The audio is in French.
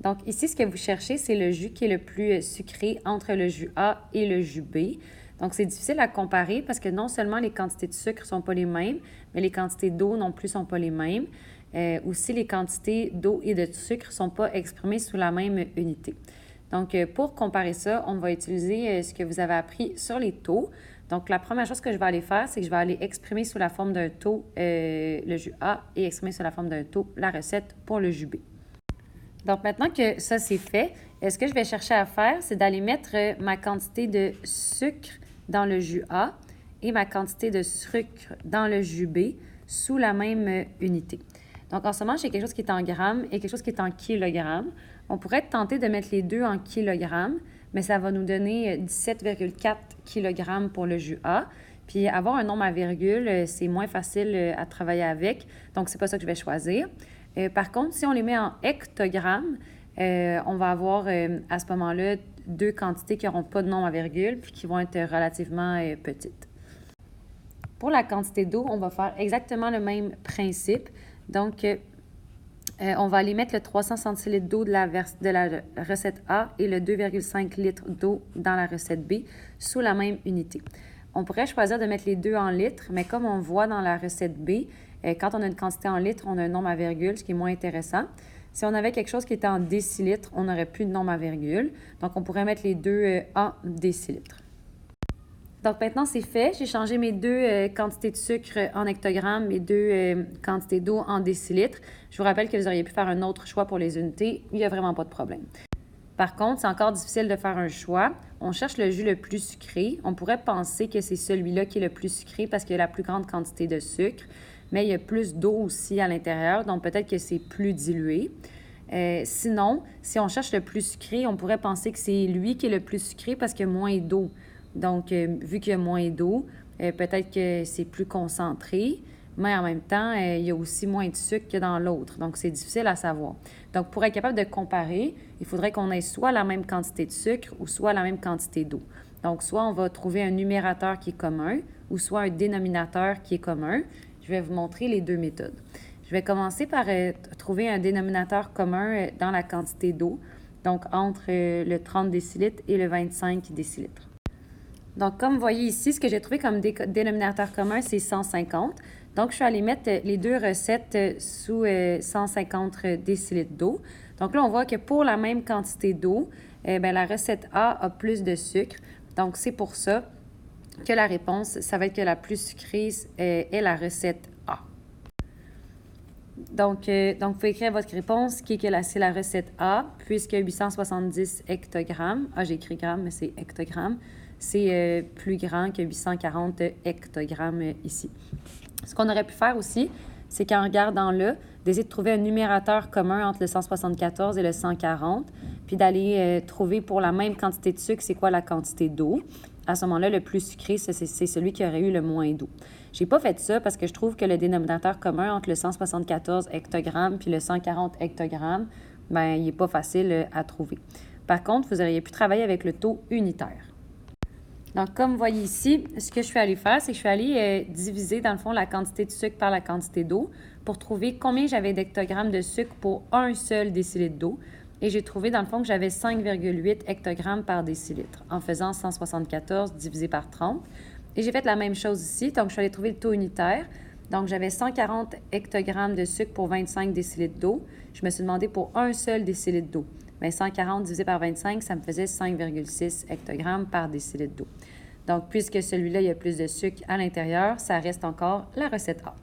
Donc ici, ce que vous cherchez, c'est le jus qui est le plus sucré entre le jus A et le jus B. Donc c'est difficile à comparer parce que non seulement les quantités de sucre ne sont pas les mêmes, mais les quantités d'eau non plus ne sont pas les mêmes. Aussi, les quantités d'eau et de sucre ne sont pas exprimées sous la même unité. Donc, pour comparer ça, on va utiliser ce que vous avez appris sur les taux. Donc, la première chose que je vais aller faire, c'est que je vais aller exprimer sous la forme d'un taux le jus A et exprimer sous la forme d'un taux la recette pour le jus B. Donc, maintenant que ça, c'est fait, ce que je vais chercher à faire, c'est d'aller mettre ma quantité de sucre dans le jus A et ma quantité de sucre dans le jus B sous la même unité. Donc, en ce moment, j'ai quelque chose qui est en grammes et quelque chose qui est en kilogrammes. On pourrait être tenté de mettre les deux en kilogrammes, mais ça va nous donner 17,4 kg pour le jus A. Puis avoir un nombre à virgule, c'est moins facile à travailler avec, donc c'est pas ça que je vais choisir. Par contre, si on les met en hectogrammes, on va avoir à ce moment-là deux quantités qui n'auront pas de nombre à virgule puis qui vont être relativement petites. Pour la quantité d'eau, on va faire exactement le même principe. Donc, on va aller mettre le 300 centilitres d'eau de la recette A et le 2,5 litres d'eau dans la recette B sous la même unité. On pourrait choisir de mettre les deux en litres, mais comme on voit dans la recette B, quand on a une quantité en litres, on a un nombre à virgule, ce qui est moins intéressant. Si on avait quelque chose qui était en décilitres, on n'aurait plus de nombre à virgule. Donc, on pourrait mettre les deux en décilitres. Donc, maintenant, c'est fait. J'ai changé mes deux quantités de sucre en hectogrammes, mes deux quantités d'eau en décilitres. Je vous rappelle que vous auriez pu faire un autre choix pour les unités. Il n'y a vraiment pas de problème. Par contre, c'est encore difficile de faire un choix. On cherche le jus le plus sucré. On pourrait penser que c'est celui-là qui est le plus sucré parce qu'il y a la plus grande quantité de sucre, mais il y a plus d'eau aussi à l'intérieur, donc peut-être que c'est plus dilué. Sinon, si on cherche le plus sucré, on pourrait penser que c'est lui qui est le plus sucré parce qu'il y a moins d'eau. Donc, vu qu'il y a moins d'eau, peut-être que c'est plus concentré, mais en même temps, il y a aussi moins de sucre que dans l'autre. Donc, c'est difficile à savoir. Donc, pour être capable de comparer, il faudrait qu'on ait soit la même quantité de sucre ou soit la même quantité d'eau. Donc, soit on va trouver un numérateur qui est commun ou soit un dénominateur qui est commun. Je vais vous montrer les deux méthodes. Je vais commencer par trouver un dénominateur commun dans la quantité d'eau, donc entre le 30 décilitres et le 25 décilitres. Donc, comme vous voyez ici, ce que j'ai trouvé comme dénominateur commun, c'est 150. Donc, je suis allée mettre les deux recettes sous 150 décilitres d'eau. Donc là, on voit que pour la même quantité d'eau, la recette A a plus de sucre. Donc, c'est pour ça que la réponse, ça va être que la plus sucrée est la recette A. Donc, vous pouvez écrire votre réponse qui est que c'est la recette A, puisque 870 hectogrammes, j'ai écrit grammes, mais c'est hectogrammes, c'est plus grand que 840 hectogrammes ici. Ce qu'on aurait pu faire aussi, c'est qu'en regardant là, d'essayer de trouver un numérateur commun entre le 174 et le 140, puis d'aller trouver pour la même quantité de sucre, c'est quoi la quantité d'eau. À ce moment-là, le plus sucré, c'est celui qui aurait eu le moins d'eau. J'ai pas fait ça parce que je trouve que le dénominateur commun entre le 174 hectogrammes puis le 140 hectogrammes, il n'est pas facile à trouver. Par contre, vous auriez pu travailler avec le taux unitaire. Donc, comme vous voyez ici, ce que je suis allée faire, c'est que je suis allée diviser, dans le fond, la quantité de sucre par la quantité d'eau pour trouver combien j'avais d'hectogrammes de sucre pour un seul décilitre d'eau. Et j'ai trouvé, dans le fond, que j'avais 5,8 hectogrammes par décilitre en faisant 174 divisé par 30. Et j'ai fait la même chose ici. Donc, je suis allée trouver le taux unitaire. Donc, j'avais 140 hectogrammes de sucre pour 25 décilitres d'eau. Je me suis demandé pour un seul décilitre d'eau. 140 divisé par 25, ça me faisait 5,6 hectogrammes par décilitre d'eau. Donc, puisque celui-là, il y a plus de sucre à l'intérieur, ça reste encore la recette A.